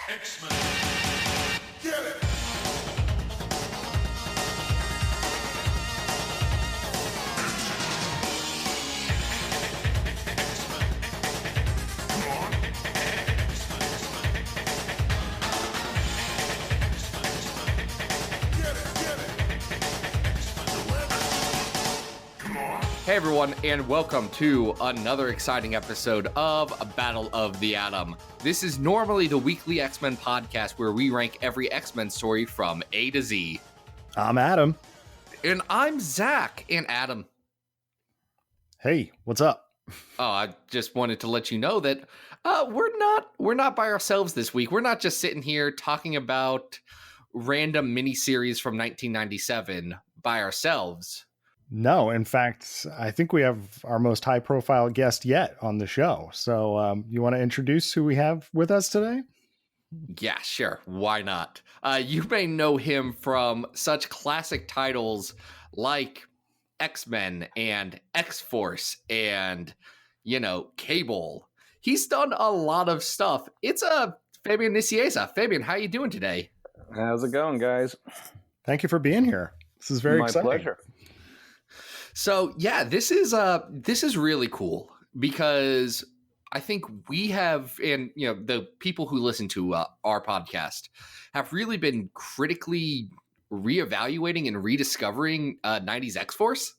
X-Men. Get it! Hey everyone, and welcome to another exciting episode of Battle of the Atom. This is normally the weekly X-Men podcast where we rank every X-Men story from A to Z. I'm Adam. And I'm Zach. And Adam. Hey, what's up? Oh, I just wanted to let you know that we're not by ourselves this week. We're not just sitting here talking about random miniseries from 1997 by ourselves. No, in fact, I think we have our most high-profile guest yet on the show. So you want to introduce who we have with us today? Yeah, sure. Why not? You may know him from such classic titles like X-Men and X-Force and, Cable. He's done a lot of stuff. It's Fabian Nicieza. Fabian, how you doing today? How's it going, guys? Thank you for being here. This is very exciting. My pleasure. So yeah, this is really cool because I think we have, and the people who listen to our podcast have really been critically reevaluating and rediscovering 90s X-Force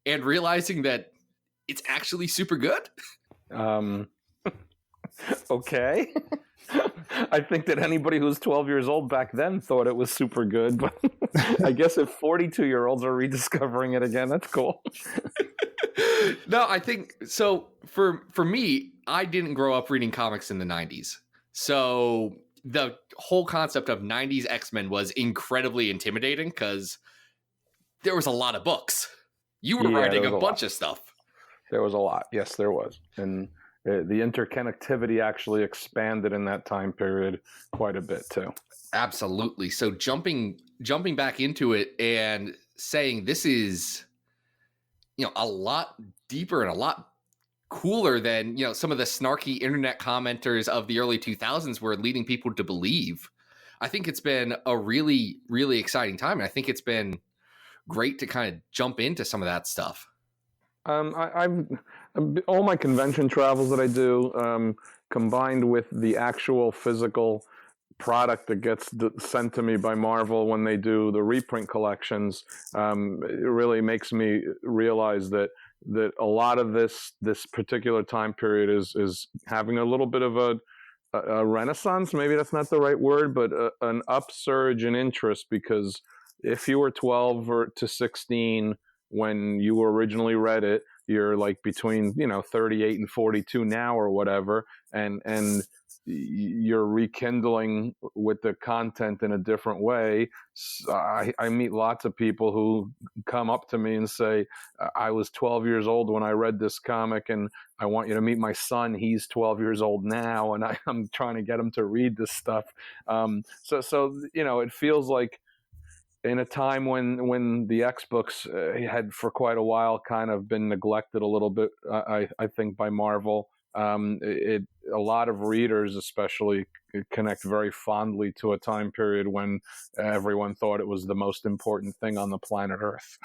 and realizing that it's actually super good. Okay. I think that anybody who was 12 years old back then thought it was super good, but I guess if 42-year-olds are rediscovering it again, that's cool. No, I think so. For me, I didn't grow up reading comics in the 90s. So the whole concept of 90s X-Men was incredibly intimidating because there was a lot of books. You were writing a bunch of stuff. There was a lot. Yes, there was. And the interconnectivity actually expanded in that time period quite a bit too. Absolutely. So jumping back into it and saying this is, a lot deeper and a lot cooler than, some of the snarky internet commenters of the early 2000s were leading people to believe. I think it's been a really, really exciting time. And I think it's been great to kind of jump into some of that stuff. I've all my convention travels that I do, combined with the actual physical product that gets sent to me by Marvel when they do the reprint collections, it really makes me realize that a lot of this particular time period is having a little bit of a renaissance. Maybe that's not the right word, but an upsurge in interest, because if you were 12 to 16 when you originally read it, you're like between 38 and 42 now or whatever, and you're rekindling with the content in a different way. I meet lots of people who come up to me and say, I was 12 years old when I read this comic, and I want you to meet my son. He's 12 years old now, and I'm trying to get him to read this stuff. So it feels like in a time when the X books had for quite a while kind of been neglected a little bit, I think, by Marvel, a lot of readers especially connect very fondly to a time period when everyone thought it was the most important thing on the planet Earth.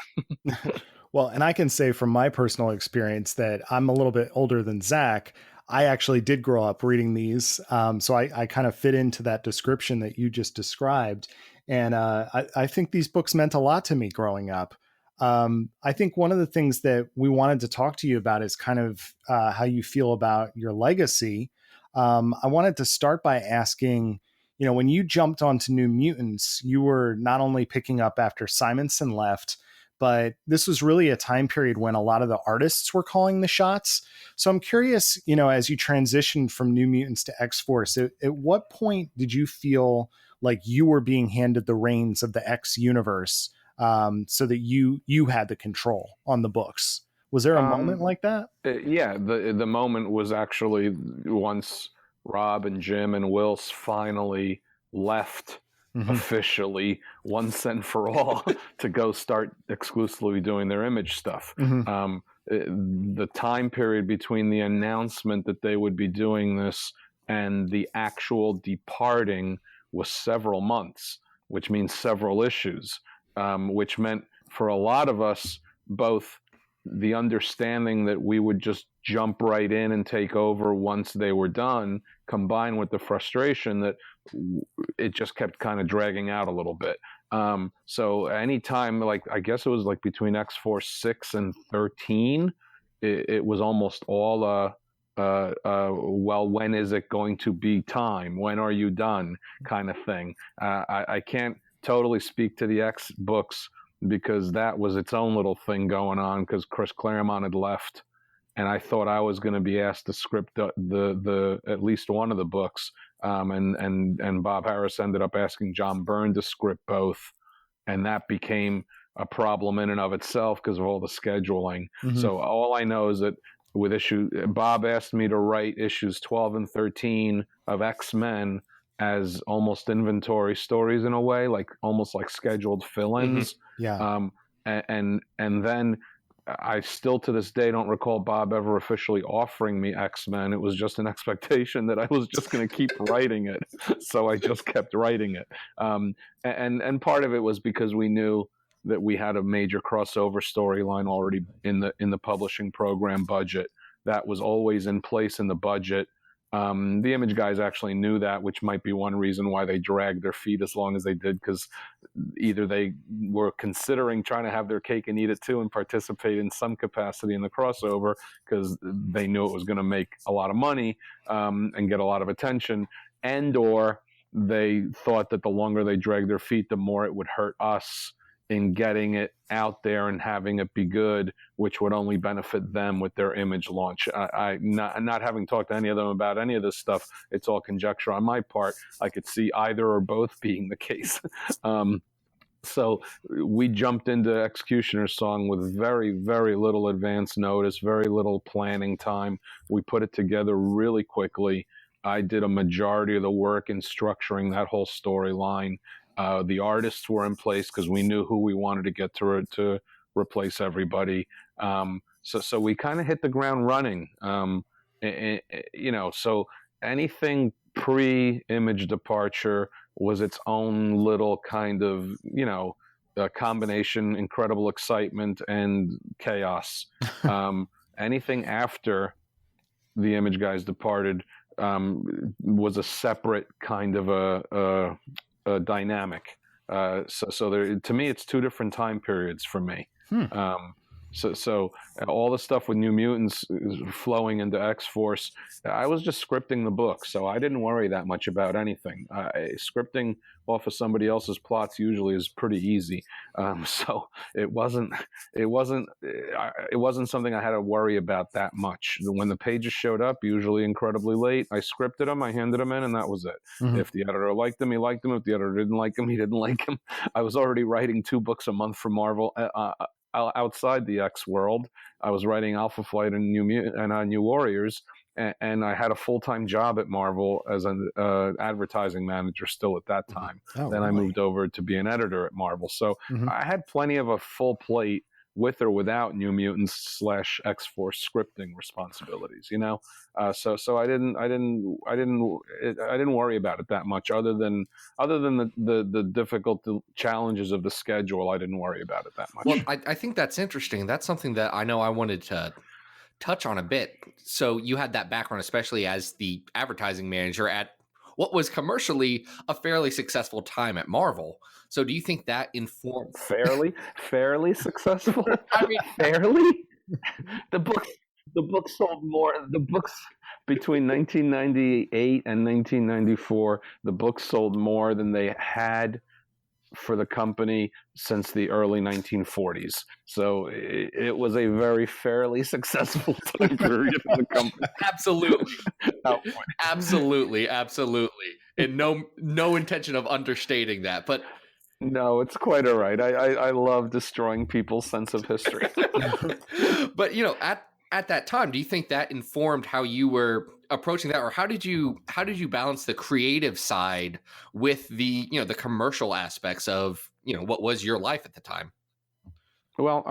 Well, and I can say from my personal experience that I'm a little bit older than Zach. I actually did grow up reading these. So I kind of fit into that description that you just described. And I think these books meant a lot to me growing up. I think one of the things that we wanted to talk to you about is kind of how you feel about your legacy. I wanted to start by asking, when you jumped onto New Mutants, you were not only picking up after Simonson left, but this was really a time period when a lot of the artists were calling the shots. So I'm curious, as you transitioned from New Mutants to X-Force, at what point did you feel like you were being handed the reins of the X universe, so that you had the control on the books? Was there a moment like that? Yeah, the moment was actually once Rob and Jim and Wills finally left officially once and for all to go start exclusively doing their Image stuff. The time period between the announcement that they would be doing this and the actual departing was several months, which means several issues, which meant for a lot of us, both the understanding that we would just jump right in and take over once they were done, combined with the frustration that it just kept kind of dragging out a little bit. So anytime, like, I guess it was like between X-Force 6 and 13, it was almost all well, when is it going to be time? When are you done? Kind of thing. I can't totally speak to the X books because that was its own little thing going on because Chris Claremont had left, and I thought I was going to be asked to script the at least one of the books, and Bob Harris ended up asking John Byrne to script both, and that became a problem in and of itself because of all the scheduling. Mhm. So all I know is that with Bob asked me to write issues 12 and 13 of X-Men as almost inventory stories in a way, like almost like scheduled fill-ins. Yeah. And then I still to this day don't recall Bob ever officially offering me X-Men. It was just an expectation that I was just going to keep writing it. So I just kept writing it. And part of it was because we knew that we had a major crossover storyline already in the publishing program budget. That was always in place in the budget. The Image guys actually knew that, which might be one reason why they dragged their feet as long as they did, because either they were considering trying to have their cake and eat it too and participate in some capacity in the crossover because they knew it was going to make a lot of money and get a lot of attention, and or they thought that the longer they dragged their feet, the more it would hurt us in getting it out there and having it be good, which would only benefit them with their Image launch. Not having talked to any of them about any of this stuff, it's all conjecture on my part. I could see either or both being the case. So we jumped into Executioner's Song with very, very little advance notice, very little planning time. We put it together really quickly. I did a majority of the work in structuring that whole storyline. The artists were in place because we knew who we wanted to get to replace everybody. So we kind of hit the ground running. So anything pre-Image departure was its own little kind of, a combination, incredible excitement and chaos. Anything after the Image guys departed was a separate kind of a dynamic. So there, to me, it's two different time periods for me. So all the stuff with New Mutants flowing into X-Force, I was just scripting the book, so I didn't worry that much about anything. Scripting off of somebody else's plots usually is pretty easy. So it wasn't something I had to worry about that much. When the pages showed up, usually incredibly late, I scripted them, I handed them in, and that was it. Mhm. If the editor liked them, he liked them. If the editor didn't like them, he didn't like them. I was already writing 2 books a month for Marvel. Outside the X world, I was writing Alpha Flight and New Warriors, and I had a full-time job at Marvel as an advertising manager still at that time. Oh, Then I really? moved over to be an editor at Marvel, so Mhm. I had plenty of a full plate with or without New Mutants / X-Force scripting responsibilities. So I didn't worry about it that much. Other than the difficult challenges of the schedule, I didn't worry about it that much. Well, I think that's interesting. That's something that I know I wanted to touch on a bit. So you had that background, especially as the advertising manager at what was commercially a fairly successful time at Marvel. So do you think that informed? fairly successful? I mean, Fairly? The book sold more. The books between 1998 and 1994, the books sold more than they had for the company since the early 1940s. So it was a very fairly successful time period for the company. absolutely, absolutely, and no intention of understating that, but No, it's quite all right. I love destroying people's sense of history. but at that time, do you think that informed how you were approaching that, or how did you balance the creative side with the the commercial aspects of what was your life at the time? Well,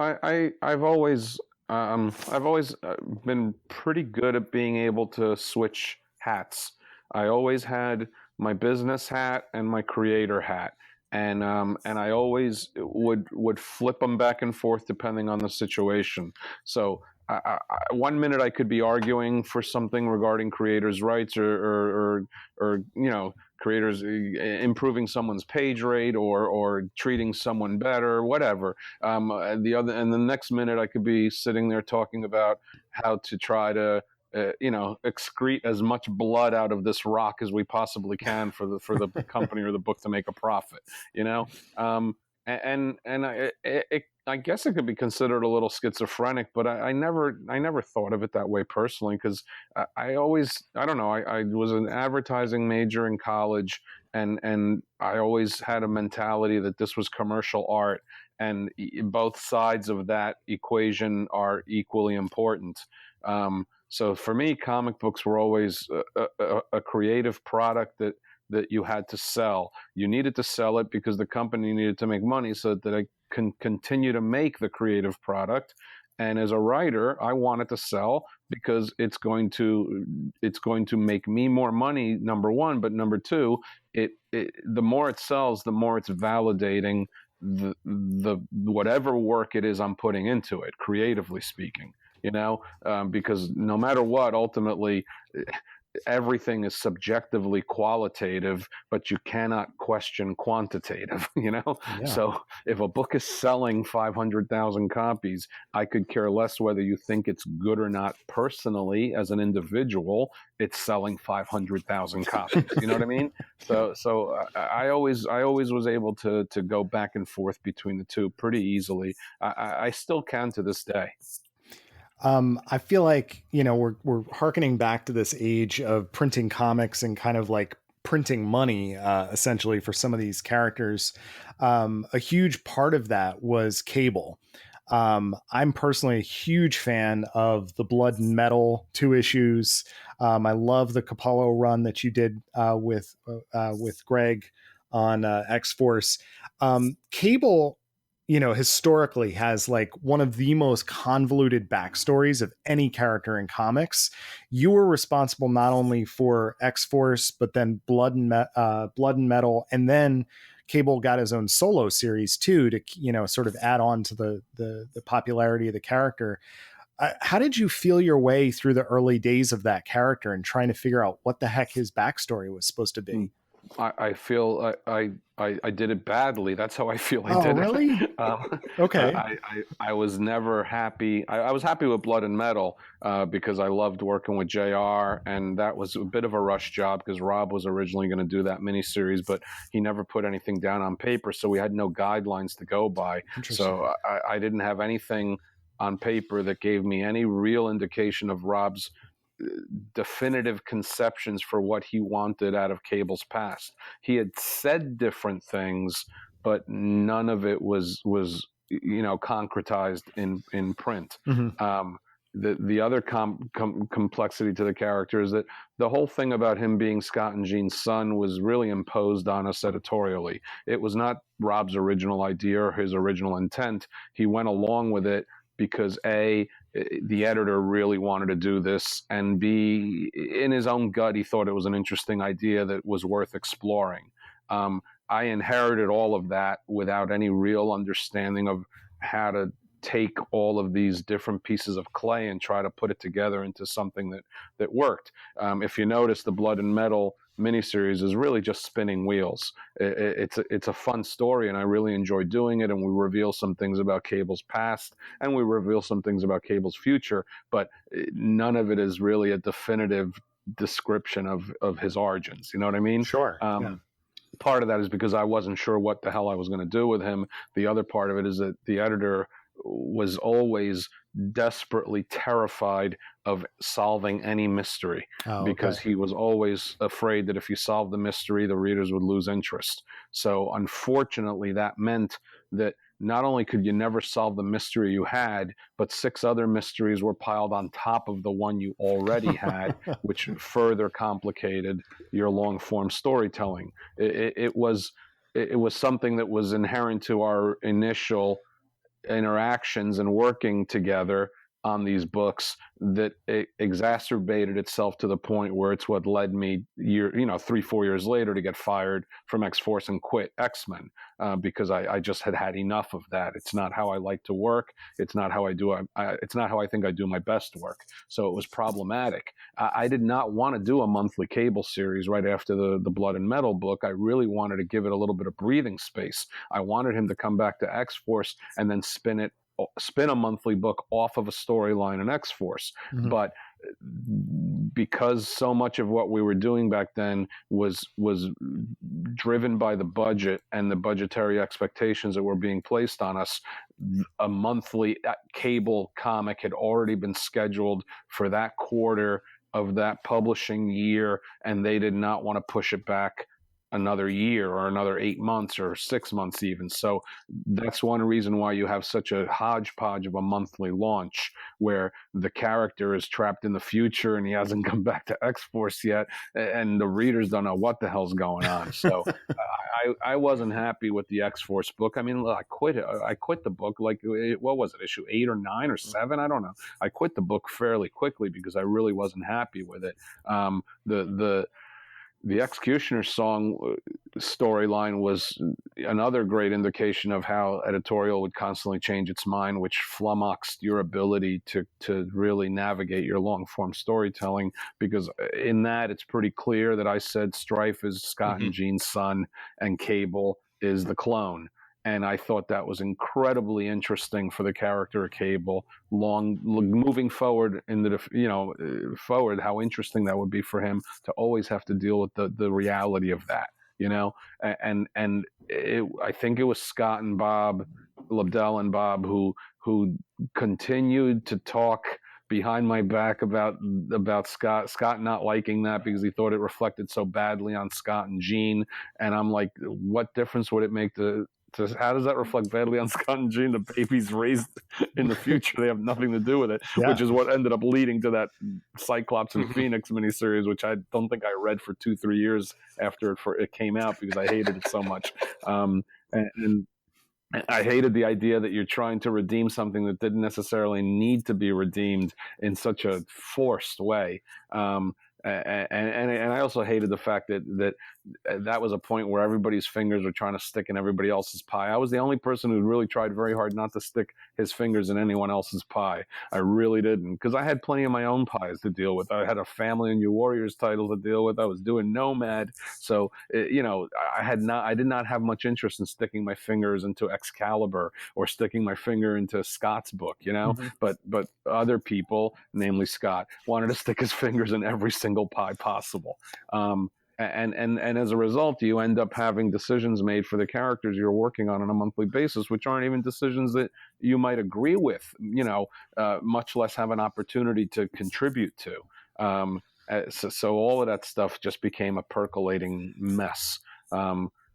I've always been pretty good at being able to switch hats. I always had my business hat and my creator hat. And I always would flip them back and forth depending on the situation. So 1 minute I could be arguing for something regarding creators' rights or creators improving someone's page rate or treating someone better, whatever. The next minute I could be sitting there talking about how to try to excrete as much blood out of this rock as we possibly can for the company or the book to make a profit, I guess it could be considered a little schizophrenic, but I never thought of it that way personally, because I don't know, I was an advertising major in college, and I always had a mentality that this was commercial art, and both sides of that equation are equally important. So for me, comic books were always a creative product that you had to sell. You needed to sell it because the company needed to make money so that I can continue to make the creative product. And as a writer, I wanted to sell because it's going to make me more money, number one, but number two, the more it sells, the more it's validating the whatever work it is I'm putting into it, creatively speaking. Because no matter what, ultimately, everything is subjectively qualitative, but you cannot question quantitative, Yeah. So if a book is selling 500,000 copies, I could care less whether you think it's good or not personally as an individual. It's selling 500,000 copies. You know what I mean? So I always was able to go back and forth between the two pretty easily. I still can to this day. I feel like, we're hearkening back to this age of printing comics and kind of like printing money, essentially, for some of these characters. A huge part of that was Cable. I'm personally a huge fan of the Blood and Metal 2 issues. I love the Capullo run that you did with Greg on X-Force. Cable, historically has like one of the most convoluted backstories of any character in comics. You were responsible not only for X-Force, but then Blood and Metal, and then Cable got his own solo series too, to sort of add on to the popularity of the character. How did you feel your way through the early days of that character and trying to figure out what the heck his backstory was supposed to be? I feel I did it badly. That's how I feel I did really? it. Okay. I was never happy. I was happy with Blood and Metal because I loved working with JR, and that was a bit of a rush job because Rob was originally going to do that miniseries, but he never put anything down on paper, so we had no guidelines to go by. So I didn't have anything on paper that gave me any real indication of Rob's definitive conceptions for what he wanted out of Cable's past. He had said different things, but none of it was concretized in print. Mm-hmm. The other complexity to the character is that the whole thing about him being Scott and Jean's son was really imposed on us editorially. It was not Rob's original idea or his original intent. He went along with it because A, the editor really wanted to do this, and B, in his own gut, he thought it was an interesting idea that was worth exploring. I inherited all of that without any real understanding of how to take all of these different pieces of clay and try to put it together into something that worked. If you notice, the Blood and Metal miniseries is really just spinning wheels. It's a fun story, and I really enjoy doing it. And we reveal some things about Cable's past, and we reveal some things about Cable's future. But none of it is really a definitive description of his origins. You know what I mean? Sure. Part of that is because I wasn't sure what the hell I was going to do with him. The other part of it is that the editor was always desperately terrified of solving any mystery because he was always afraid that if you solved the mystery, the readers would lose interest. So unfortunately, that meant that not only could you never solve the mystery you had, but 6 other mysteries were piled on top of the one you already had, which further complicated your long-form storytelling. It was something that was inherent to our initial interactions and working together, on these books that it exacerbated itself to the point where it's what led me 3-4 years later to get fired from X-Force and quit X-Men, because I just had enough of that. It's not how I like to work. It's not how it's not how I think I do my best work. So it was problematic. I did not want to do a monthly cable series right after the Blood and Metal book. I really wanted to give it a little bit of breathing space. I wanted him to come back to X-Force and then spin a monthly book off of a storyline in X-Force. Mm-hmm. But because so much of what we were doing back then was driven by the budget and the budgetary expectations that were being placed on us, a monthly cable comic had already been scheduled for that quarter of that publishing year, and they did not want to push it back another year or another 8 months or 6 months even. So that's one reason why you have such a hodgepodge of a monthly launch, where the character is trapped in the future and he hasn't come back to X-Force yet, and the readers don't know what the hell's going on. So I wasn't happy with the X-Force book. I mean, I quit the book, like, what was it, issue 8 or 9 or 7? I don't know. I quit the book fairly quickly because I really wasn't happy with it. The Executioner Song storyline was another great indication of how editorial would constantly change its mind, which flummoxed your ability to really navigate your long-form storytelling, because in that it's pretty clear that I said Strife is Scott and Jean's son and Cable is the clone. And I thought that was incredibly interesting for the character of Cable. Moving forward forward, how interesting that would be for him to always have to deal with the reality of that, And I think it was Scott and Bob, Lobdell and Bob, who continued to talk behind my back about Scott not liking that because he thought it reflected so badly on Scott and Jean. And I'm like, what difference would it make how does that reflect badly on Scott and Jean? The babies raised in the future, they have nothing to do with it, which is what ended up leading to that Cyclops and Phoenix miniseries, which I don't think I read for 2-3 years after it came out because I hated it so much. And I hated the idea that you're trying to redeem something that didn't necessarily need to be redeemed in such a forced way. And I also hated the fact that was a point where everybody's fingers were trying to stick in everybody else's pie. I was the only person who really tried very hard not to stick his fingers in anyone else's pie. I really didn't, because I had plenty of my own pies to deal with. I had a Family and New Warriors title to deal with. I was doing Nomad, so I did not have much interest in sticking my fingers into Excalibur or sticking my finger into Scott's book, But other people, namely Scott, wanted to stick his fingers in every single pie possible. And as a result, you end up having decisions made for the characters you're working on a monthly basis, which aren't even decisions that you might agree with, much less have an opportunity to contribute to. So all of that stuff just became a percolating mess.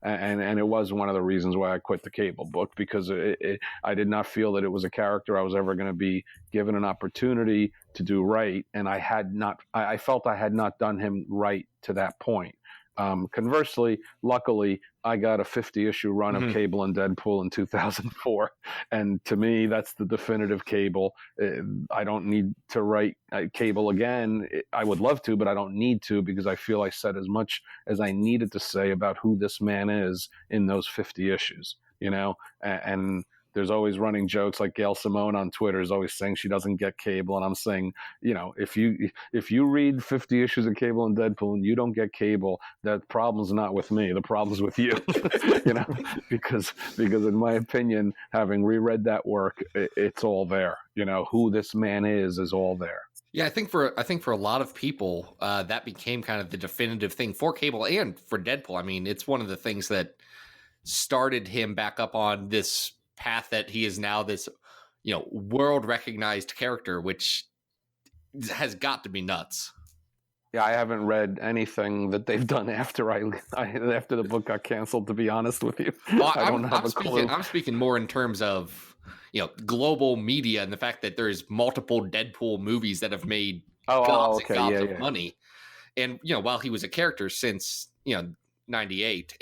And it was one of the reasons why I quit the Cable book, because I did not feel that it was a character I was ever going to be given an opportunity to do right. And I felt I had not done him right to that point. Conversely, luckily, I got a 50-issue run of Cable and Deadpool in 2004. And to me, that's the definitive Cable. I don't need to write Cable again. I would love to, but I don't need to, because I feel I said as much as I needed to say about who this man is in those 50 issues, and there's always running jokes, like Gail Simone on Twitter is always saying she doesn't get Cable. And I'm saying, if you read 50 issues of Cable and Deadpool and you don't get Cable, that problem's not with me. The problem's with you, because in my opinion, having reread that work, it's all there. Who this man is all there. Yeah, I think for a lot of people, that became kind of the definitive thing for Cable and for Deadpool. I mean, it's one of the things that started him back up on this path that he is now, this world recognized character, which has got to be nuts. Yeah, I haven't read anything that they've done after after the book got canceled, to be honest with you. Well, I'm speaking more in terms of global media and the fact that there's multiple Deadpool movies that have made gobs of money. And while he was a character since 98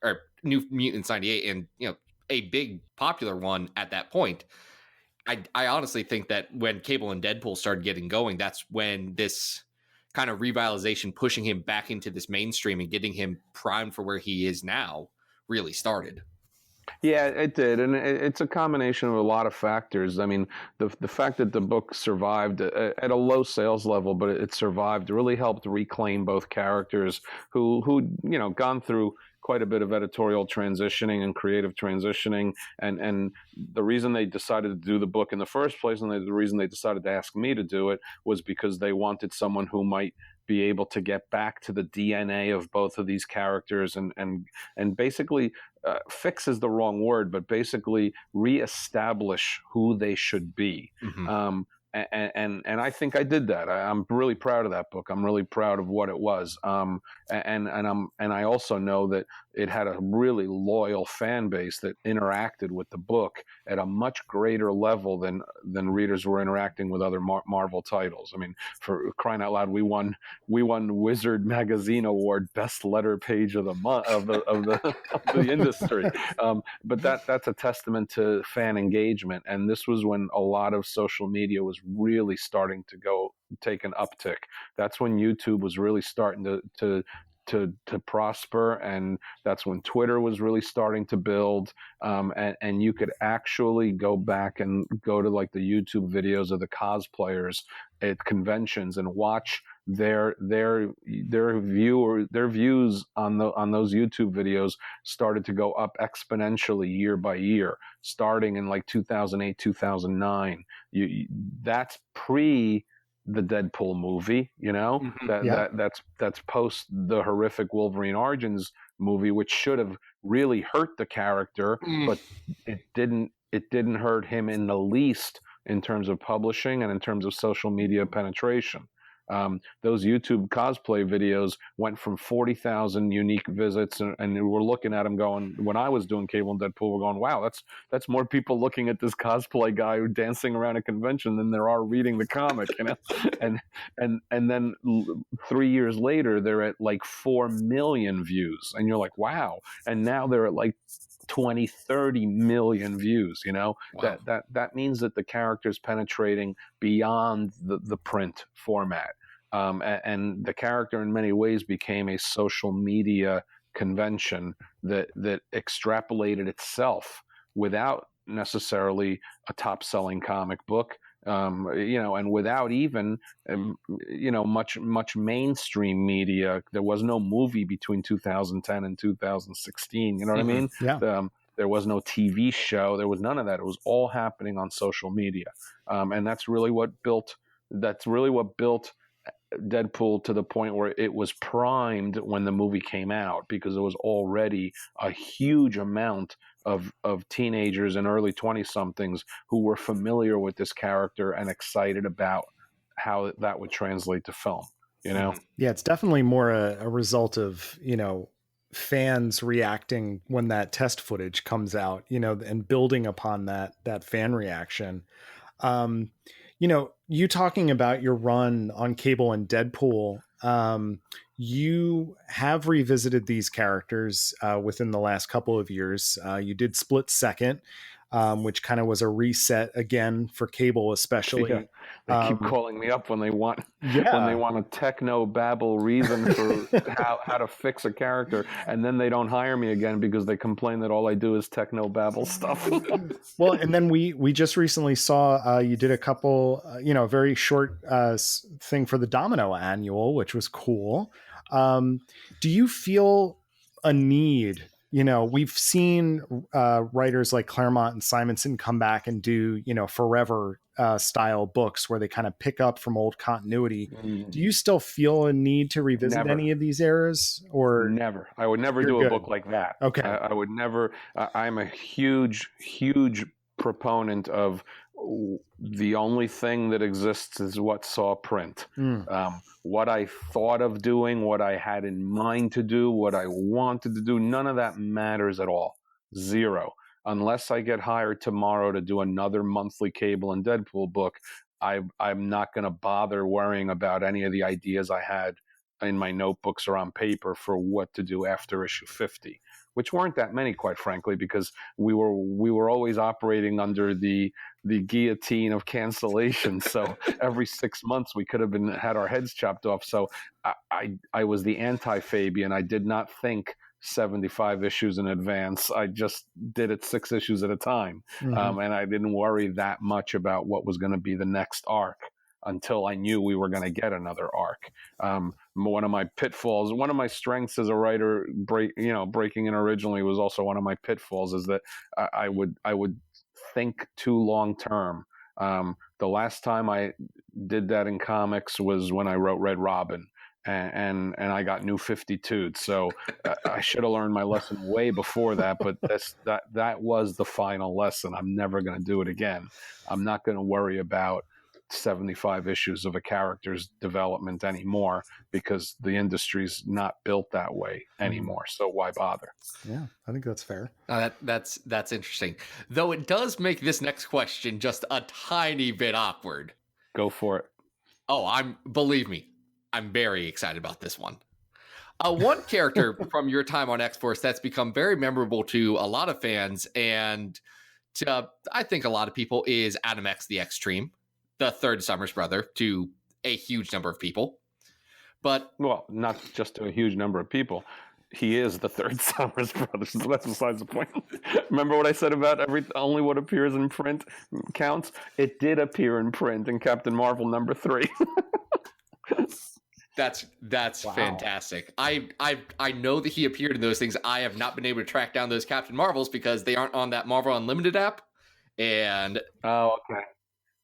or New Mutants 98, and a big popular one at that point, I honestly think that when Cable and Deadpool started getting going, that's when this kind of revitalization, pushing him back into this mainstream and getting him primed for where he is now, really started. Yeah, it did, and it's a combination of a lot of factors. I mean, the fact that the book survived at a low sales level, but it survived, really helped reclaim both characters who gone through quite a bit of editorial transitioning and creative transitioning, and the reason they decided to do the book in the first place, and the reason they decided to ask me to do it, was because they wanted someone who might be able to get back to the DNA of both of these characters and basically fix is the wrong word, but basically reestablish who they should be. Mm-hmm. And I think I did that. I'm really proud of that book. I'm really proud of what it was. And I also know that it had a really loyal fan base that interacted with the book at a much greater level than readers were interacting with other Marvel titles. I mean, for crying out loud, we won Wizard Magazine Award Best Letter Page of the month of the industry. But that's a testament to fan engagement. And this was when a lot of social media was really starting to take an uptick. That's when YouTube was really starting to prosper, and that's when Twitter was really starting to build. And you could actually go back and go to like the YouTube videos of the cosplayers at conventions and watch their views on those YouTube videos started to go up exponentially year by year, starting in like 2008, 2009. That's pre the Deadpool movie, Mm-hmm. that's post the horrific Wolverine Origins movie, which should have really hurt the character, but it didn't hurt him in the least in terms of publishing and in terms of social media penetration. Those YouTube cosplay videos went from 40,000 unique visits, and we're looking at them going, when I was doing Cable and Deadpool, we're going, wow, that's more people looking at this cosplay guy who's dancing around a convention than there are reading the comic, and then 3 years later, they're at like 4 million views, and you're like, wow, and now they're at like 20, 30 million views. Wow. That means that the character's penetrating beyond the print format. And the character in many ways became a social media convention that extrapolated itself without necessarily a top-selling comic book, and without even, much mainstream media. There was no movie between 2010 and 2016. You know what I mean? Yeah. There was no TV show. There was none of that. It was all happening on social media, and that's really what built Deadpool to the point where it was primed when the movie came out, because there was already a huge amount of teenagers and early 20-somethings who were familiar with this character and excited about how that would translate to film. Yeah, it's definitely more a result of, fans reacting when that test footage comes out, and building upon that fan reaction. You talking about your run on Cable and Deadpool, you have revisited these characters within the last couple of years. You did Split Second, which kind of was a reset again for Cable, especially. Yeah. They keep calling me up when they want a techno babble reason for how to fix a character, and then they don't hire me again because they complain that all I do is techno babble stuff. Well, and then we just recently saw you did a couple, a very short thing for the Domino Annual, which was cool. Do you feel a need? We've seen writers like Claremont and Simonson come back and do, forever style books where they kind of pick up from old continuity. Do you still feel a need to revisit any of these eras, or never? I would never do a book like that. Okay. I would never. I'm a huge proponent of the only thing that exists is what saw print. What I thought of doing, what I had in mind to do, what I wanted to do, none of that matters at all. Zero. Unless I get hired tomorrow to do another monthly Cable and Deadpool book, I'm not going to bother worrying about any of the ideas I had in my notebooks or on paper for what to do after issue 50, which weren't that many, quite frankly, because we were always operating under the guillotine of cancellation. So every 6 months we could have had our heads chopped off. So I was the anti-Fabian. I did not think 75 issues in advance. I just did it 6 issues at a time. Mhm. And I didn't worry that much about what was going to be the next arc until I knew we were going to get another arc. One of my pitfalls, one of my strengths as a writer, breaking in originally was also one of my pitfalls, is that I would think too long term. The last time I did that in comics was when I wrote Red Robin. And I got New 52. So I should have learned my lesson way before that. But that was the final lesson. I'm never going to do it again. I'm not going to worry about 75 issues of a character's development anymore, because the industry's not built that way anymore. So why bother? Yeah, I think that's fair. That's interesting. Though it does make this next question just a tiny bit awkward. Go for it. Oh, believe me, I'm very excited about this one. One character from your time on X-Force that's become very memorable to a lot of fans, and to I think a lot of people, is Adam X the Extreme, the third Summers brother to a huge number of people. But well, not just to a huge number of people. He is the third Summers brother, so that's besides the point. Remember what I said about only what appears in print counts? It did appear in print in Captain Marvel #3. That's wow. Fantastic. I know that he appeared in those things. I have not been able to track down those Captain Marvels because they aren't on that Marvel Unlimited app. And okay.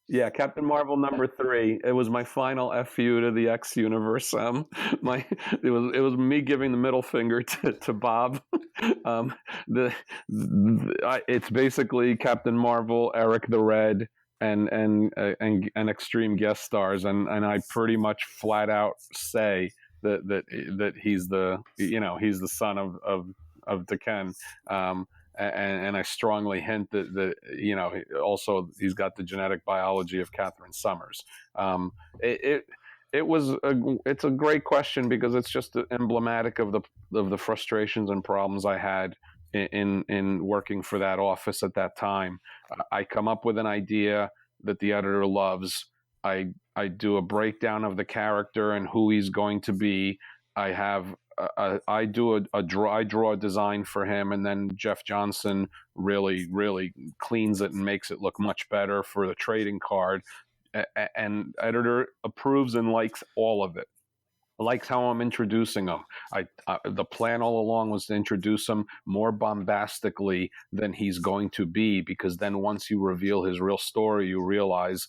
Yeah, Captain Marvel #3. It was my final FU to the X universe. It was me giving the middle finger to Bob. It's basically Captain Marvel, Eric the Red, and Extreme guest stars, and I pretty much flat out say that he's he's the son of Taken. And I strongly hint that also he's got the genetic biology of Catherine Summers. It's a great question, because it's just emblematic of the frustrations and problems I had in working for that office at that time. I come up with an idea that the editor loves. I do a breakdown of the character and who he's going to be. I draw a design for him, and then Jeff Johnson really cleans it and makes it look much better for the trading card. And editor approves and likes all of it. Likes how I'm introducing him. The plan all along was to introduce him more bombastically than he's going to be, because then once you reveal his real story, you realize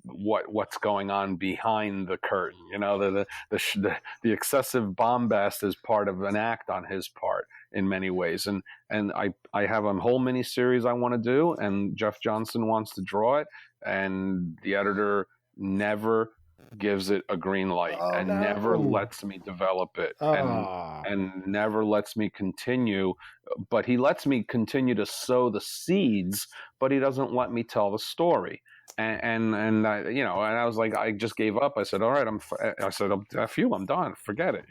what's going on behind the curtain. The excessive bombast is part of an act on his part in many ways. And I have a whole mini series I want to do, and Jeff Johnson wants to draw it, and the editor never gives it a green light never lets me develop it and never lets me continue. But he lets me continue to sow the seeds, but he doesn't let me tell the story. And I was like, I just gave up. I said, all right, I'm done. Forget it,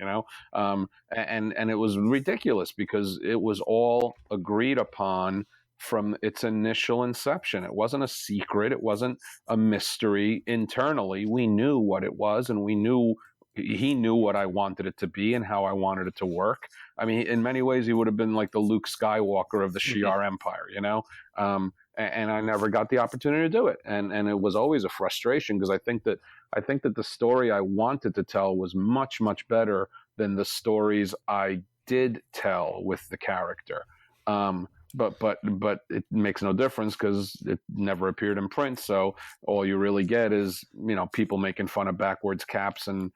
and it was ridiculous, because it was all agreed upon from its initial inception. It wasn't a secret. It wasn't a mystery. Internally, we knew what it was, and he knew what I wanted it to be and how I wanted it to work. I mean, in many ways, he would have been like the Luke Skywalker of the Shi'ar Empire, and I never got the opportunity to do it. And it was always a frustration, because I think that the story I wanted to tell was much, much better than the stories I did tell with the character. But it makes no difference, because it never appeared in print. So all you really get is, people making fun of backwards caps and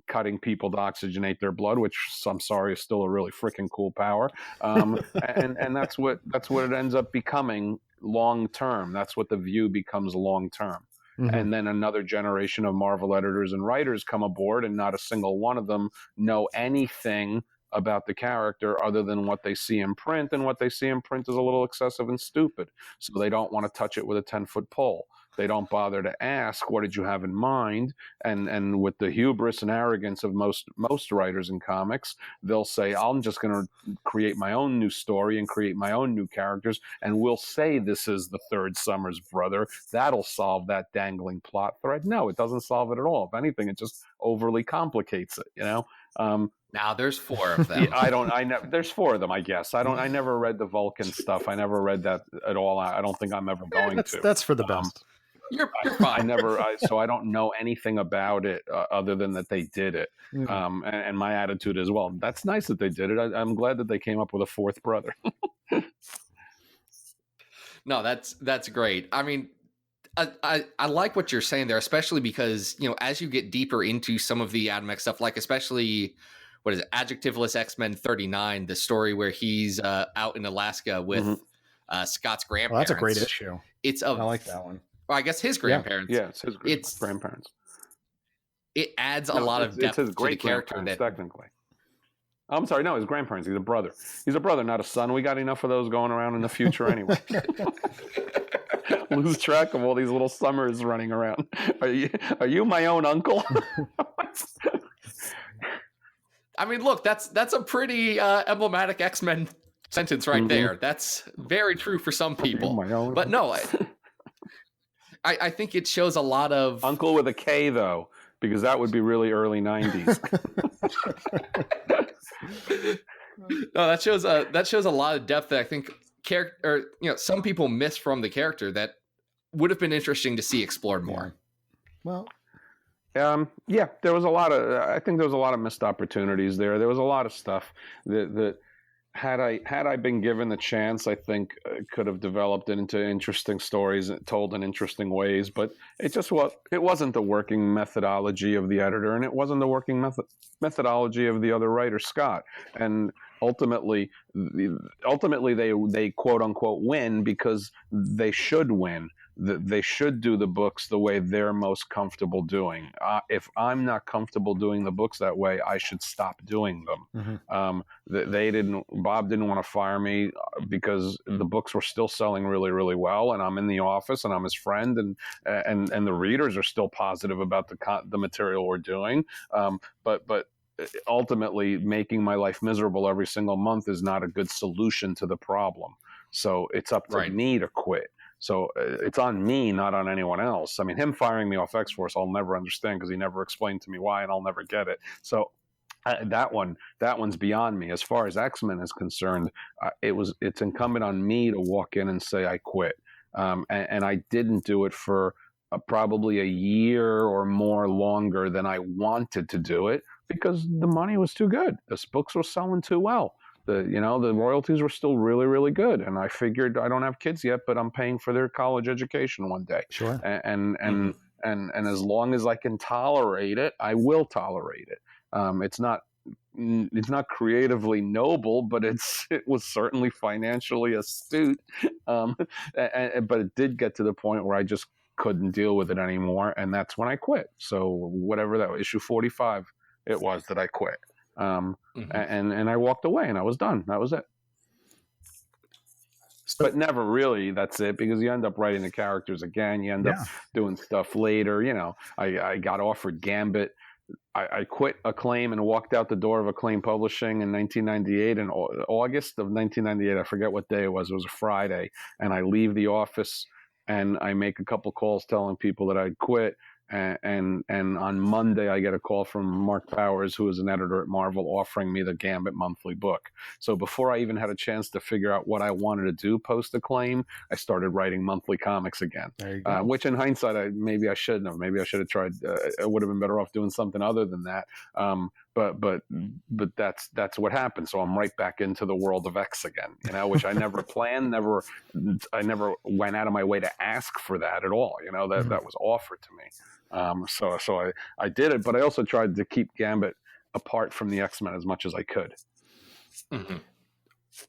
cutting people to oxygenate their blood, which, I'm sorry, is still a really freaking cool power. And that's what it ends up becoming long term. That's what the View becomes long term. Mm-hmm. And then another generation of Marvel editors and writers come aboard, and not a single one of them know anything about the character other than what they see in print, and what they see in print is a little excessive and stupid. So they don't want to touch it with a 10-foot pole. They don't bother to ask, what did you have in mind? And with the hubris and arrogance of most writers in comics, they'll say, I'm just going to create my own new story and create my own new characters, and we'll say this is the third Summers brother. That'll solve that dangling plot thread. No, it doesn't solve it at all. If anything, it just overly complicates it, Now there's 4 of them. There's 4 of them, I guess. I never read the Vulcan stuff. I never read that at all. I don't think I'm ever going to. That's for the best. You're fine. So I don't know anything about it other than that they did it. And my attitude is, well, that's nice that they did it. I'm glad that they came up with a 4th brother. No, that's great. I mean, I like what you're saying there, especially because, as you get deeper into some of the Adam X stuff, like especially, what is it, Adjectiveless X-Men 39, the story where he's out in Alaska with Scott's grandparents. Well, that's a great issue. I like that one. Well, I guess his grandparents. Yeah, it's his grandparents. It adds a lot of depth to the character. Technically. I'm sorry, no, his grandparents. He's a brother. He's a brother, not a son. We got enough of those going around in the future anyway. Lose track of all these little Summers running around. Are you my own uncle? I mean, look, that's a pretty emblematic X-Men sentence right there. That's very true for some people. But no, I think it shows a lot of uncle with a K, though, because that would be really early 90s. No, that shows a lot of depth that I think some people miss from the character that would have been interesting to see explored more. Well, there was I think there was a lot of missed opportunities there. There was a lot of stuff that had I been given the chance, I think could have developed it into interesting stories told in interesting ways. But it wasn't the working methodology of the editor, and it wasn't the working methodology of the other writer, Scott. And ultimately they quote unquote win because they should win. They should do the books the way they're most comfortable doing. If I'm not comfortable doing the books that way, I should stop doing them. Bob didn't want to fire me because the books were still selling really, really well, and I'm in the office and I'm his friend, and the readers are still positive about the material we're doing. But ultimately, making my life miserable every single month is not a good solution to the problem. So it's up to me to quit. So it's on me, not on anyone else. I mean, him firing me off X-Force, I'll never understand because he never explained to me why, and I'll never get it. So that one's beyond me. As far as X-Men is concerned, it's incumbent on me to walk in and say I quit. And I didn't do it for probably a year or more longer than I wanted to do it because the money was too good. The books were selling too well. The royalties were still really, really good. And I figured I don't have kids yet, but I'm paying for their college education one day. Sure. And as long as I can tolerate it, I will tolerate it. It's not creatively noble, but it was certainly financially astute. But it did get to the point where I just couldn't deal with it anymore. And that's when I quit. So whatever that was, issue 45, it was that I quit. And I walked away and I was done. That was it. But never really, that's it, because you end up writing the characters again. You end up doing stuff later. I got offered Gambit. I quit Acclaim and walked out the door of Acclaim Publishing in 1998. In August of 1998, I forget what day it was. It was a Friday. And I leave the office and I make a couple calls telling people that I'd quit. And on Monday, I get a call from Mark Powers, who is an editor at Marvel, offering me the Gambit monthly book. So before I even had a chance to figure out what I wanted to do post-Acclaim, I started writing monthly comics again. There you go. Which in hindsight, maybe I shouldn't have. Maybe I should have tried. I would have been better off doing something other than that. But that's what happened. So I'm right back into the world of X again, which I never planned. I never went out of my way to ask for that at all. That was offered to me. So I did it, but I also tried to keep Gambit apart from the X-Men as much as I could.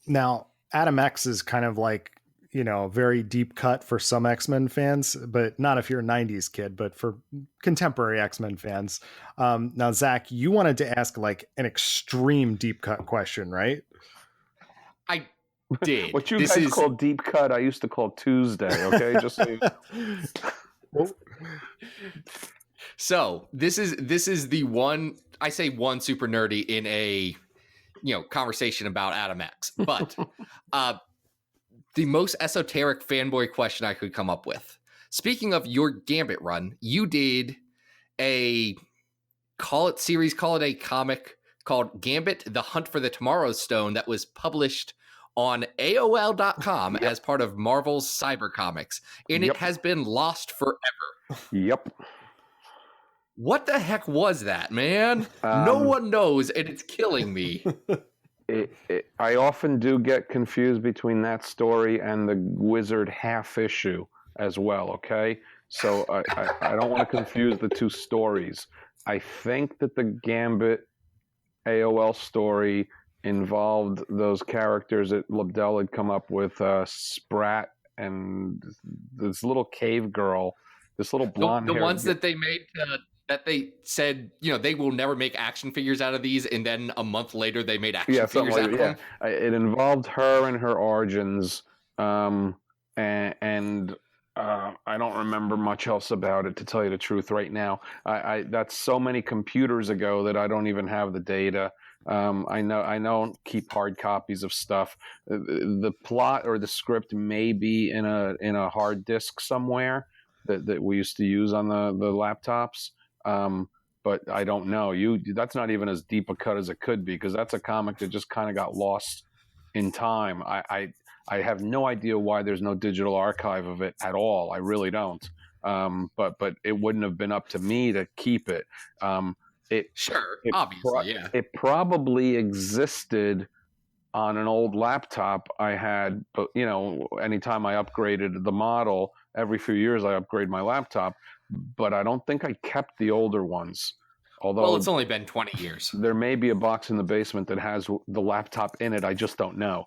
Now, Adam X is kind of like very deep cut for some X-Men fans, but not if you're a 90s kid, but for contemporary X-Men fans. Now, Zach, you wanted to ask like an extreme deep cut question, right? I did. What you guys call deep cut, I used to call Tuesday. Okay, just so you know. So this is the one, I say one super nerdy in a conversation about Adam X, but the most esoteric fanboy question I could come up with. Speaking of your Gambit run, you did a call it a comic called Gambit: The Hunt for the Tomorrow's Stone that was published on AOL.com as part of Marvel's Cyber Comics, and it has been lost forever. Yep. What the heck was that, man? No one knows, and it's killing me. I often do get confused between that story and the Wizard half issue as well, okay? So I don't want to confuse the two stories. I think that the Gambit AOL story involved those characters that Lobdell had come up with, Sprat and this little cave girl, this little blonde the ones that they made that they said, they will never make action figures out of these, and then a month later they made action figures out of them. It involved her and her origins, and I don't remember much else about it, to tell you the truth right now. That's so many computers ago that I don't even have the data. I don't keep hard copies of stuff. The plot or the script may be in a hard disk somewhere that we used to use on the laptops. But I don't know. That's not even as deep a cut as it could be, because that's a comic that just kind of got lost in time. I have no idea why there's no digital archive of it at all. I really don't. But it wouldn't have been up to me to keep it. Obviously. It probably existed on an old laptop I had, but anytime I upgraded the model, every few years I upgrade my laptop, but I don't think I kept the older ones. Although it's only been 20 years. There may be a box in the basement that has the laptop in it. I just don't know.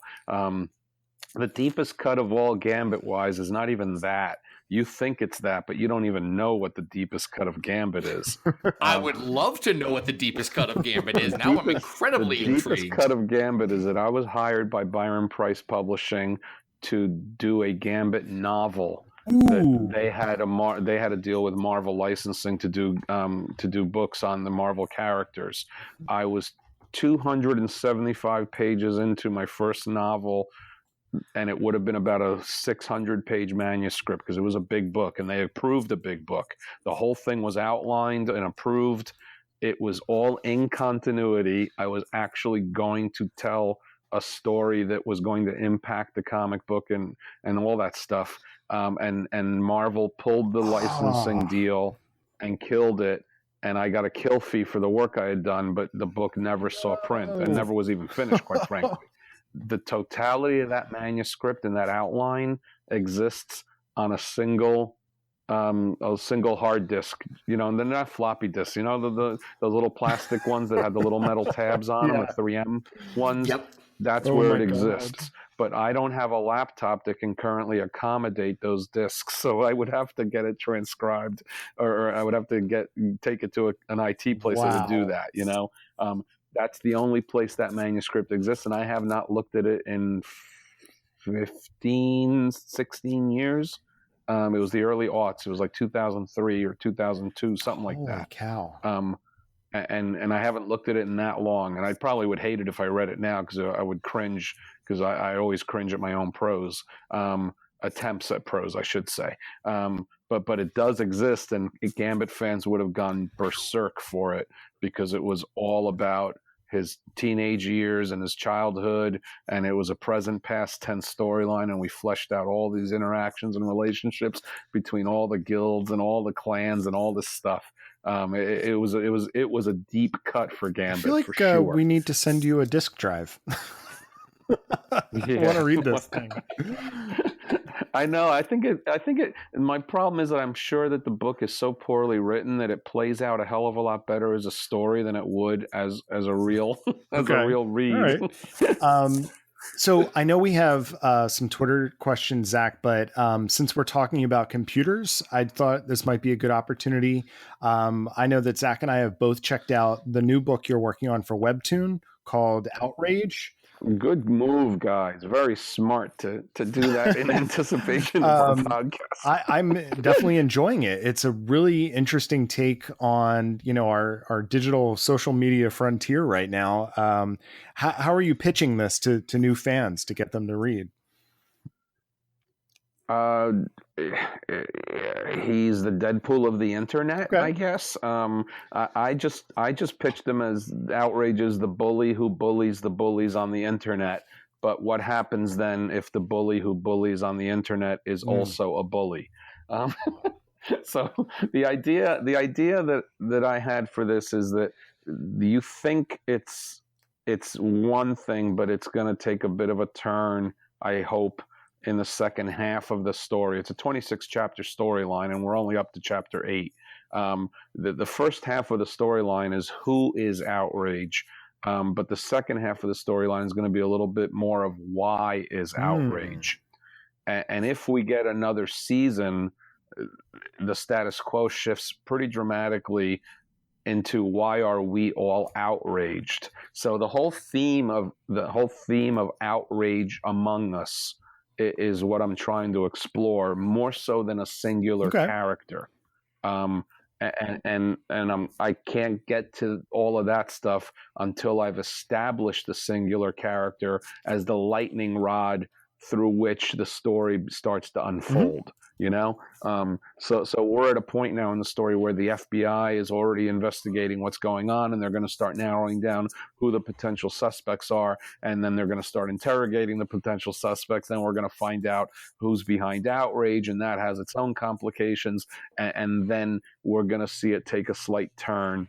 The deepest cut of all Gambit-wise is not even that. You think it's that, but you don't even know what the deepest cut of Gambit is. I would love to know what the deepest cut of Gambit is. Now I'm incredibly intrigued. The deepest cut of Gambit is that I was hired by Byron Price Publishing to do a Gambit novel. They had a deal with Marvel Licensing to do books on the Marvel characters. I was 275 pages into my first novel, and it would have been about a 600-page manuscript, because it was a big book, and they approved a big book. The whole thing was outlined and approved. It was all in continuity. I was actually going to tell a story that was going to impact the comic book and all that stuff. And Marvel pulled the licensing deal and killed it, and I got a kill fee for the work I had done, but the book never saw print and never was even finished, quite frankly. The totality of that manuscript and that outline exists on a single hard disk, and they're not floppy disks, those little plastic ones that have the little metal tabs on them, the 3M ones. Yep. That's where it exists. But I don't have a laptop that can currently accommodate those disks, so I would have to get it transcribed, or I would have to take it to an IT place that would do that. That's the only place that manuscript exists, and I have not looked at it in 15, 16 years. It was the early aughts. It was like 2003 or 2002, something like that. Holy cow. And I haven't looked at it in that long, and I probably would hate it if I read it now, because I would cringe, because I always cringe at my own prose, attempts at prose, I should say. But it does exist, and Gambit fans would have gone berserk for it, because it was all about his teenage years and his childhood, and it was a present past tense storyline, and we fleshed out all these interactions and relationships between all the guilds and all the clans and all this stuff. It was a deep cut for Gambit. I feel like for sure. We need to send you a disk drive. I want to read this thing. I know. I think it. My problem is that I'm sure that the book is so poorly written that it plays out a hell of a lot better as a story than it would as a real a real read. All right. So I know we have some Twitter questions, Zach, but since we're talking about computers, I thought this might be a good opportunity. I know that Zach and I have both checked out the new book you're working on for Webtoon called Outrage. Good move, guys. Very smart to do that in anticipation of our podcast. I'm definitely enjoying it. It's a really interesting take on, our digital social media frontier right now. How are you pitching this to new fans to get them to read? He's the Deadpool of the internet, okay. I guess. I just pitched him as Outrage is the bully who bullies the bullies on the internet. But what happens then if the bully who bullies on the internet is also a bully? So the idea that I had for this is that you think it's one thing, but it's going to take a bit of a turn, I hope, in the second half of the story. It's a 26 chapter storyline, and we're only up to chapter 8. The first half of the storyline is who is Outrage, but the second half of the storyline is going to be a little bit more of why is Outrage. And if we get another season, the status quo shifts pretty dramatically into why are we all outraged. So the whole theme of outrage among us is what I'm trying to explore, more so than a singular character. I can't get to all of that stuff until I've established the singular character as the lightning rod through which the story starts to unfold. So we're at a point now in the story where the FBI is already investigating what's going on, and they're going to start narrowing down who the potential suspects are, and then they're going to start interrogating the potential suspects. Then we're going to find out who's behind Outrage, and that has its own complications, and then we're going to see it take a slight turn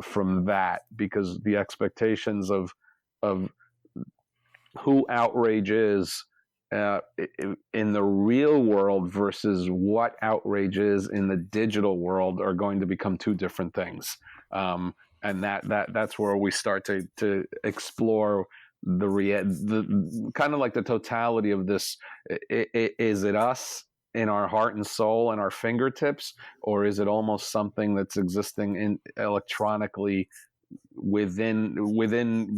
from that, because the expectations of who Outrage is in the real world versus what Outrage is in the digital world are going to become two different things, and that's where we start to explore the kind of like the totality of this. Is it us in our heart and soul and our fingertips, or is it almost something that's existing electronically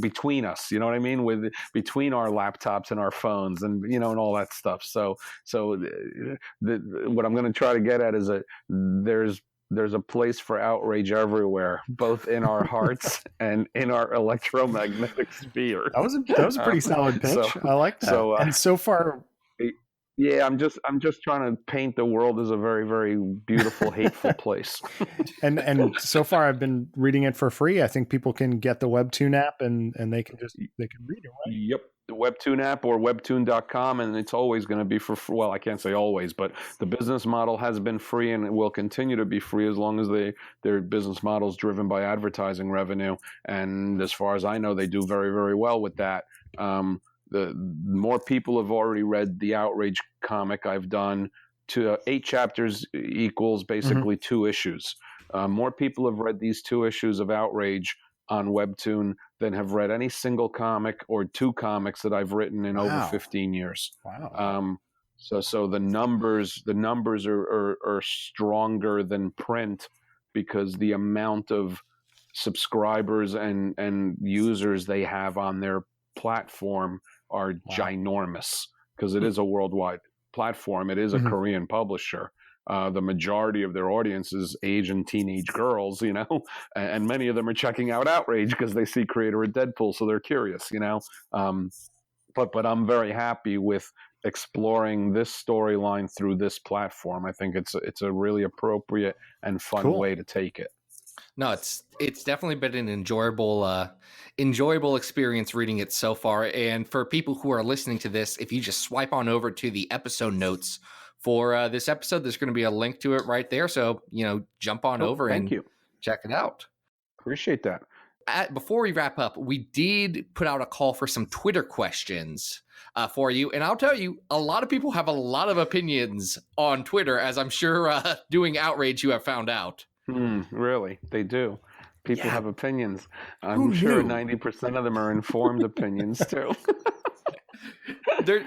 between us, you know what I mean, between our laptops and our phones, and and all that stuff. So what I'm going to try to get at is that there's a place for outrage everywhere, both in our hearts and in our electromagnetic sphere. That was a pretty solid pitch. I like that. And so far, yeah, I'm just trying to paint the world as a very, very beautiful, hateful place. and so far, I've been reading it for free. I think people can get the Webtoon app and they can read it, right? Yep, the Webtoon app or webtoon.com, and it's always going to be for free. Well, I can't say always, but the business model has been free and it will continue to be free as long as their business model is driven by advertising revenue. And as far as I know, they do very, very well with that. The more people have already read the Outrage comic I've done, to 8 chapters equals basically 2 issues. More people have read these 2 issues of Outrage on Webtoon than have read any single comic or 2 comics that I've written in over 15 years. Wow. So the numbers are stronger than print, because the amount of subscribers and users they have on their platform are ginormous, because it is a worldwide platform. It is a Korean publisher. The majority of their audience is Asian teenage girls, and many of them are checking out Outrage because they see creator of Deadpool, so they're curious, But I'm very happy with exploring this storyline through this platform. I think it's a really appropriate and fun way to take it. No, it's definitely been an enjoyable experience reading it so far. And for people who are listening to this, if you just swipe on over to the episode notes for this episode, there's going to be a link to it right there. So, jump on over and check it out. Appreciate that. Before we wrap up, we did put out a call for some Twitter questions for you. And I'll tell you, a lot of people have a lot of opinions on Twitter, as I'm sure doing Outrage you have found out. Really? They do. People have opinions. I'm sure 90% of them are informed opinions too.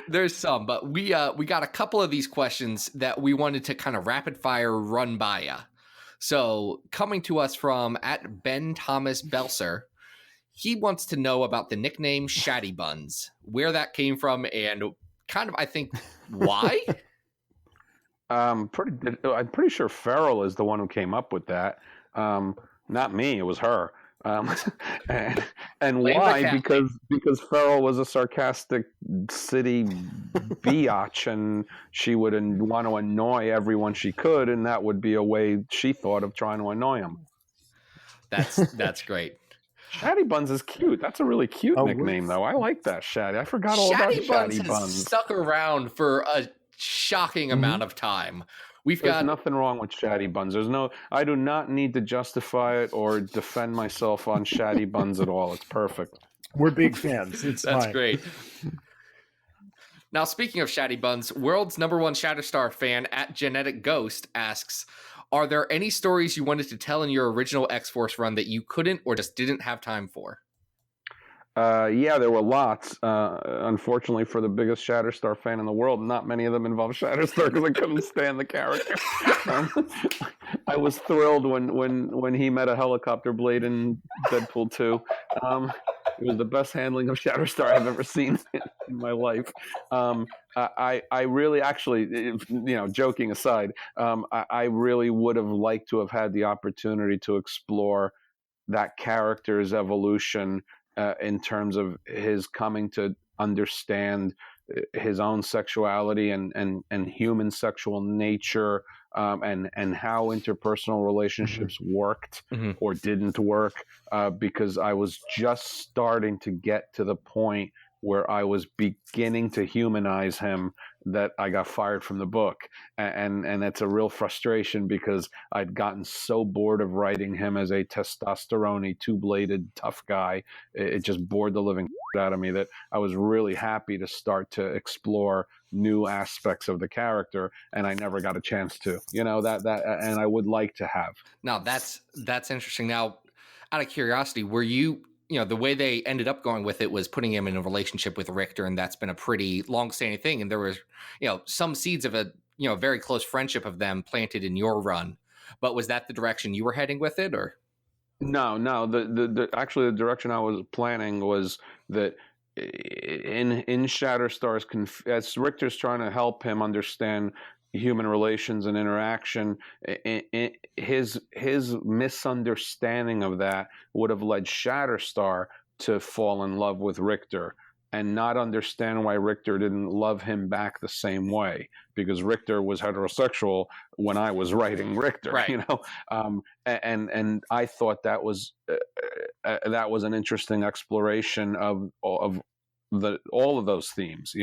There's some, but we got a couple of these questions that we wanted to kind of rapid fire run by you. So coming to us from at Ben Thomas Belser, he wants to know about the nickname Shatty Buns, where that came from, and kind of, I think, why. I'm pretty sure Farrell is the one who came up with that. Not me. It was her. And why? Because Farrell was a sarcastic city biatch, and she would want to annoy everyone she could, and that would be a way she thought of trying to annoy him. That's great. Shatty Buns is cute. That's a really cute nickname, though. I like that, Shatty. I forgot all about Shatty Buns. Has stuck around for a shocking amount of time. There's nothing wrong with Shatty Buns. I do not need to justify it or defend myself on Shatty Buns at all. It's perfect. We're big fans. That's fine. Great. Now, speaking of Shatty Buns, world's #1 Shatterstar fan at Genetic Ghost asks, are there any stories you wanted to tell in your original X-Force run that you couldn't or just didn't have time for? Yeah, there were lots. Unfortunately, for the biggest Shatterstar fan in the world, not many of them involve Shatterstar because I couldn't stand the character. I was thrilled when he met a helicopter blade in Deadpool 2. It was the best handling of Shatterstar I've ever seen in my life. I really, actually, joking aside, I really would have liked to have had the opportunity to explore that character's evolution in terms of his coming to understand his own sexuality and human sexual nature, and how interpersonal relationships worked or didn't work, because I was just starting to get to the point where I was beginning to humanize him that I got fired from the book. And it's a real frustration because I'd gotten so bored of writing him as a testosterone-y, two-bladed tough guy. It just bored the living out of me that I was really happy to start to explore new aspects of the character, and I never got a chance to, and I would like to have. Now that's interesting. Now, out of curiosity, were you, the way they ended up going with it was putting him in a relationship with Richter, and that's been a pretty long-standing thing. And there was, some seeds of a, very close friendship of them planted in your run. But was that the direction you were heading with it, or? No. Actually, the direction I was planning was that in Shatterstar's, as Richter's trying to help him understand human relations and interaction, his misunderstanding of that would have led Shatterstar to fall in love with Richter and not understand why Richter didn't love him back the same way, because Richter was heterosexual when I was writing Richter, right. And I thought that was an interesting exploration of all of those themes.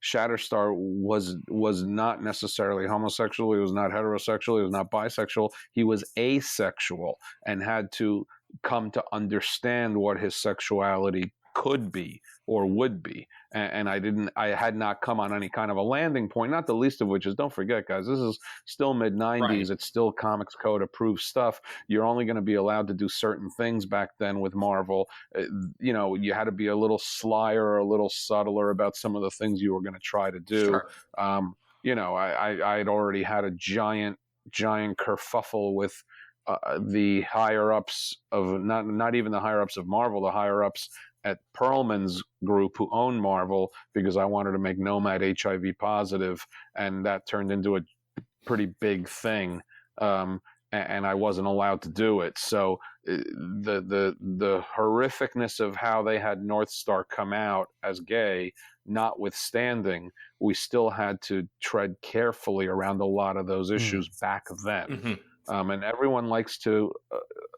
Shatterstar was not necessarily homosexual. He was not heterosexual. He was not bisexual. He was asexual and had to come to understand what his sexuality could be or would be. And I had not come on any kind of a landing point, not the least of which is, don't forget, guys, this is still mid-90s. Right. It's still Comics Code approved stuff. You're only going to be allowed to do certain things back then with Marvel. You had to be a little slyer or a little subtler about some of the things you were going to try to do. Sure. I'd already had a giant kerfuffle with the higher-ups of, not even the higher-ups of Marvel, the higher-ups at Perlman's group who owned Marvel, because I wanted to make Nomad HIV positive, and that turned into a pretty big thing, and I wasn't allowed to do it. So the horrificness of how they had Northstar come out as gay, notwithstanding, we still had to tread carefully around a lot of those issues back then. And everyone likes to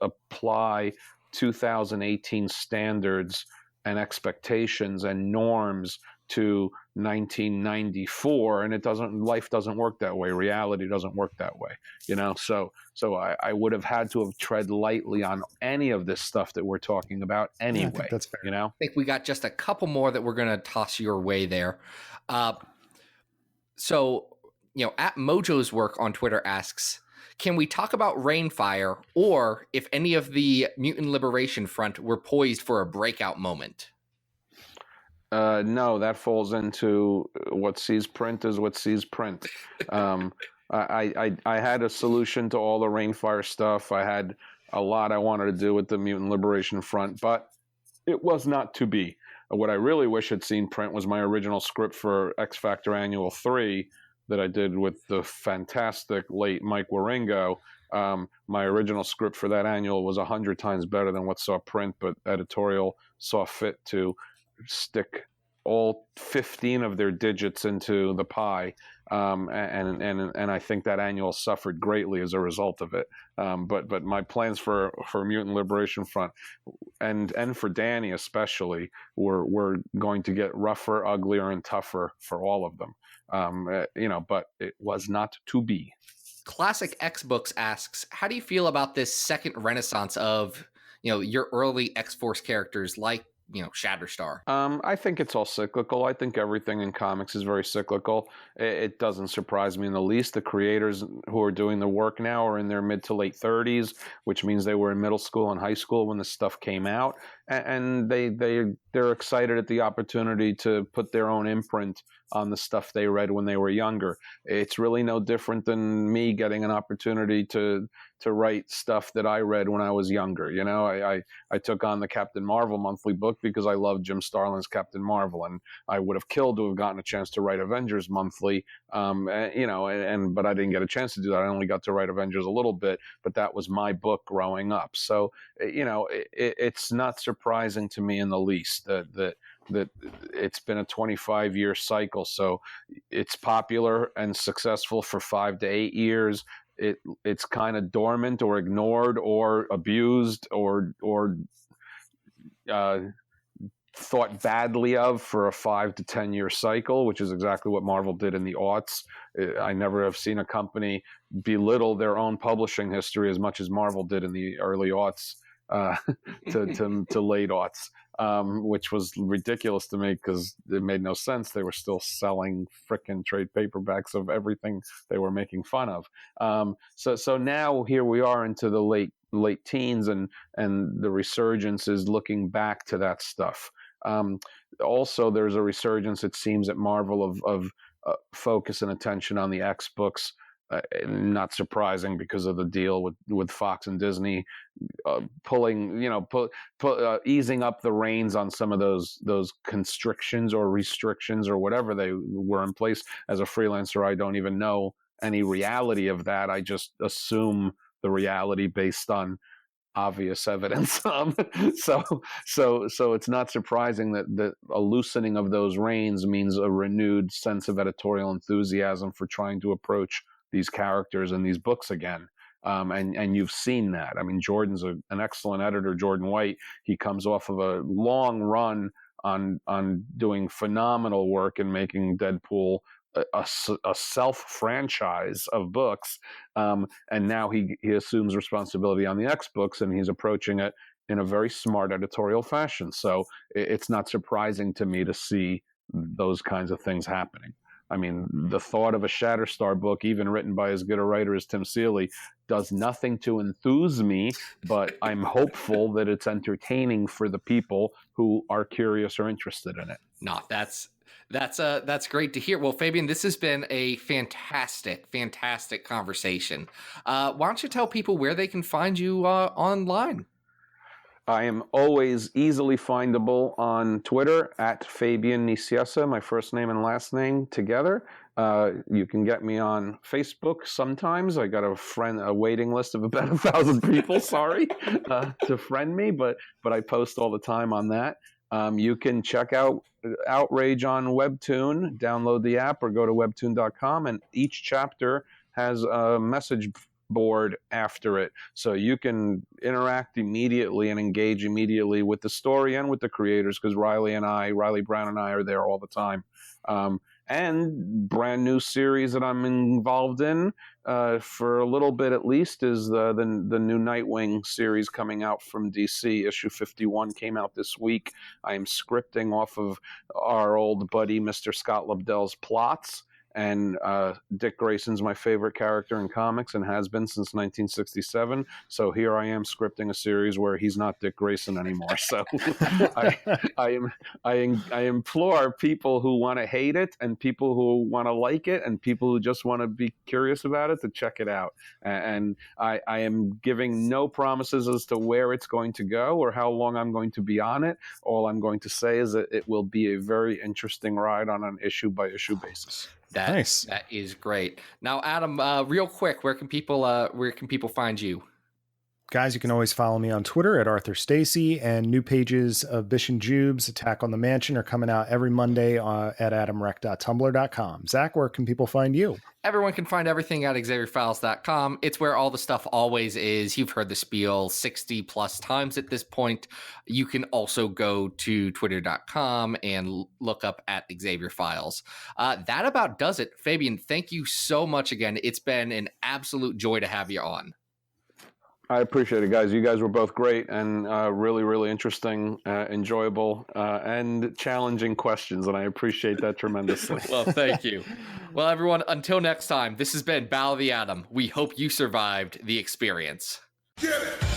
apply 2018 standards and expectations and norms to 1994, and life doesn't work that way. Reality doesn't work that way, so I would have had to have tread lightly on any of this stuff that we're talking about anyway. I think that's fair. I think we got just a couple more that we're going to toss your way there. So at Mojo's Work on Twitter asks, can we talk about Rainfire, or if any of the Mutant Liberation Front were poised for a breakout moment? No, that falls into what sees print is what sees print. I had a solution to all the Rainfire stuff. I had a lot I wanted to do with the Mutant Liberation Front, but it was not to be. What I really wish had seen print was my original script for X Factor Annual 3 that I did with the fantastic late Mike Waringo. My original script for that annual was 100 times better than what saw print, but editorial saw fit to stick all 15 of their digits into the pie, and I think that annual suffered greatly as a result of it. But my plans for Mutant Liberation Front and for Danny especially were going to get rougher, uglier, and tougher for all of them. But it was not to be. Classic X Books asks, how do you feel about this second renaissance of, your early X-Force characters like, Shatterstar? I think it's all cyclical. I think everything in comics is very cyclical. It doesn't surprise me in the least. The creators who are doing the work now are in their mid to late 30s, which means they were in middle school and high school when the stuff came out, and they're excited at the opportunity to put their own imprint on the stuff they read when they were younger. It's really no different than me getting an opportunity to write stuff that I read when I was younger. I took on the Captain Marvel monthly book because I loved Jim Starlin's Captain Marvel, and I would have killed to have gotten a chance to write Avengers monthly. But I didn't get a chance to do that. I only got to write Avengers a little bit, but that was my book growing up. So, it's not surprising to me in the least that it's been a 25-year cycle. So it's popular and successful for 5 to 8 years. It's kind of dormant or ignored or abused or thought badly of for a 5 to 10 year cycle, which is exactly what Marvel did in the aughts. I never have seen a company belittle their own publishing history as much as Marvel did in the early aughts to late aughts. Which was ridiculous to me because it made no sense. They were still selling frickin' trade paperbacks of everything they were making fun of. So now here we are into the late teens, and the resurgence is looking back to that stuff. Also, there's a resurgence, it seems, at Marvel of focus and attention on the X books. Not surprising because of the deal with Fox and Disney pulling, easing up the reins on some of those constrictions or restrictions or whatever they were in place. As a freelancer, I don't even know any reality of that. I just assume the reality based on obvious evidence. So it's not surprising that a loosening of those reins means a renewed sense of editorial enthusiasm for trying to approach these characters and these books again. And you've seen that. I mean, Jordan's an excellent editor, Jordan White. He comes off of a long run on doing phenomenal work and making Deadpool a self-franchise of books. And now he assumes responsibility on the X books, and he's approaching it in a very smart editorial fashion. So it's not surprising to me to see those kinds of things happening. I mean, the thought of a Shatterstar book, even written by as good a writer as Tim Seeley, does nothing to enthuse me, but I'm hopeful that it's entertaining for the people who are curious or interested in it. No, that's great to hear. Well, Fabian, this has been a fantastic conversation. Why don't you tell people where they can find you online? I am always easily findable on Twitter at Fabian Nicieza, my first name and last name together. You can get me on Facebook sometimes. I got a waiting list of about 1,000 people, to friend me, but I post all the time on that. You can check out Outrage on Webtoon, download the app or go to webtoon.com, and each chapter has a message board after it, so you can interact immediately and engage immediately with the story and with the creators, because Riley Brown and I are there all the time. And brand new series that I'm involved in for a little bit at least is the new Nightwing series coming out from DC. Issue 51 came out this week. I am scripting off of our old buddy Mr. Scott Lobdell's plots, And Dick Grayson's my favorite character in comics and has been since 1967. So here I am scripting a series where he's not Dick Grayson anymore. So I implore people who want to hate it and people who want to like it and people who just want to be curious about it to check it out. And I am giving no promises as to where it's going to go or how long I'm going to be on it. All I'm going to say is that it will be a very interesting ride on an issue by issue basis. Nice. That is great. Now, Adam, real quick, where can people find you? Guys, you can always follow me on Twitter at Arthur Stacy, and new pages of Bish and Jubes Attack on the Mansion are coming out every Monday at adamrec.tumblr.com. Zach, where can people find you? Everyone can find everything at xavierfiles.com. It's where all the stuff always is. You've heard the spiel 60 plus times at this point. You can also go to twitter.com and look up at Xavier Files. That about does it. Fabian, thank you so much again. It's been an absolute joy to have you on. I appreciate it, guys. You guys were both great and really, really interesting, enjoyable, and challenging questions, and I appreciate that tremendously. Well, thank you. Well, everyone, until next time, this has been Battle of the Atom. We hope you survived the experience. Get it!